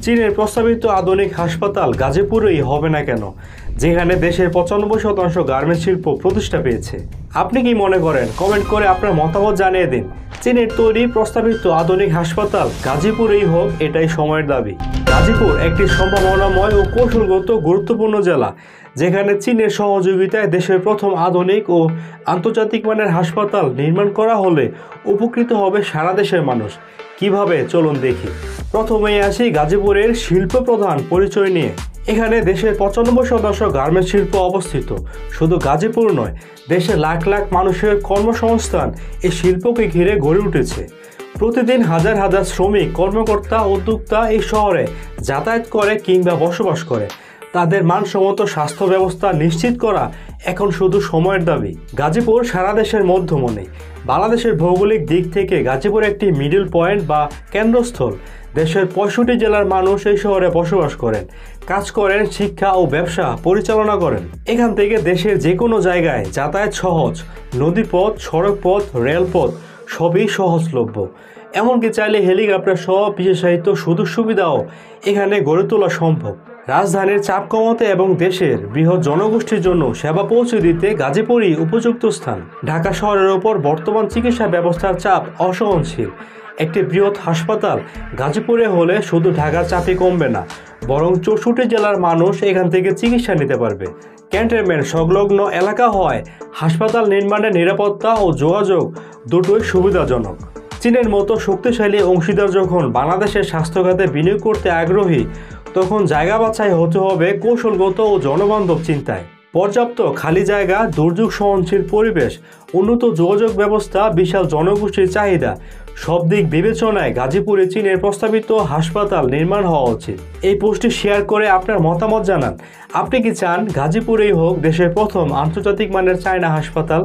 চীনের প্রস্তাবিত আধুনিক হাসপাতাল গাজীপুরেই হবে না কেন, যেখানে দেশের 95% গার্মেন্টস শিল্প প্রতিষ্ঠা পেয়েছে? আপনি কি মনে করেন? কমেন্ট করে আপনার মতামত জানিয়ে দিন। চীনের তৈরি প্রস্তাবিত আধুনিক হাসপাতাল গাজীপুরেই হোক, এটাই সময়ের দাবি। গাজীপুর একটি সম্ভাবনাময় ও কৌশলগত গুরুত্বপূর্ণ জেলা, যেখানে চীনের সহযোগিতায় দেশের প্রথম আধুনিক ও আন্তর্জাতিক মানের হাসপাতাল নির্মাণ করা হলে উপকৃত হবে সারা দেশের মানুষ। কিভাবে, চলুন দেখি। প্রথমেই আসি গাজীপুরের শিল্প প্রধান পরিচয় নিয়ে। এখানে দেশের 95% গার্মেন্টস শিল্প অবস্থিত। শুধু গাজীপুর নয়, দেশের লাখ লাখ মানুষের কর্মসংস্থান এই শিল্পকে ঘিরে গড়ে উঠেছে। প্রতিদিন হাজার হাজার শ্রমিক, কর্মকর্তা, উদ্যোক্তা এই শহরে যাতায়াত করে কিংবা বসবাস করে। তাদের মানসম্মত স্বাস্থ্য ব্যবস্থা নিশ্চিত করা এখন শুধু সময়ের দাবি। গাজীপুর সারা দেশের মধ্যমণি। বাংলাদেশের ভৌগোলিক দিক থেকে গাজীপুর একটি মিডল পয়েন্ট বা কেন্দ্রস্থল। দেশের 65 জেলার মানুষ এই শহরে বসবাস করেন, কাজ করেন, শিক্ষা ও ব্যবসা পরিচালনা করেন। এখান থেকে দেশের যে কোনো জায়গায় যাতায়াত সহজ। নদীপথ, সড়কপথ, রেলপথ সবই সহজলভ্য। এমনকি চাইলে হেলিকপ্টার সহ বিশেষায়িত সুযোগ সুবিধাও এখানে গড়ে তোলা সম্ভব। রাজধানীর চাপ কমাতে এবং দেশের বৃহৎ জনগোষ্ঠীর জন্য সেবা পৌঁছে দিতে গাজীপুরই উপযুক্ত স্থান। ঢাকা শহরের ওপর বর্তমান চিকিৎসা ব্যবস্থার চাপ অসহনশীল। একটি বৃহৎ হাসপাতাল গাজীপুরে হলে শুধু ঢাকার চাপই কমবে না, বরং 64 জেলার মানুষ এখান থেকে চিকিৎসা নিতে পারবে। ক্যান্টনমেন্ট সংলগ্ন এলাকা হওয়ায় হাসপাতাল নির্মাণের নিরাপত্তা ও যোগাযোগ দুটোই সুবিধাজনক। চীনের মতো শক্তিশালী অংশীদার যখন বাংলাদেশের স্বাস্থ্যখাতে বিনিয়োগ করতে আগ্রহী, তখন জায়গা বাছাই হতে হবে কৌশলগত ও জনবান্ধব চিন্তায়। পর্যাপ্ত খালি জায়গা, দুর্যোগ সহনশীল পরিবেশ, উন্নত যোগাযোগ ব্যবস্থা, বিশাল জনগোষ্ঠীর চাহিদা সব দিক বিবেচনায় গাজীপুরে চীনের প্রস্তাবিত হাসপাতাল নির্মাণ হওয়া উচিত। এই পোস্টটি শেয়ার করে আপনার মতামত জানান। আপনি কি চান গাজীপুরেই হোক দেশের প্রথম আন্তর্জাতিক মানের চায়না হাসপাতাল?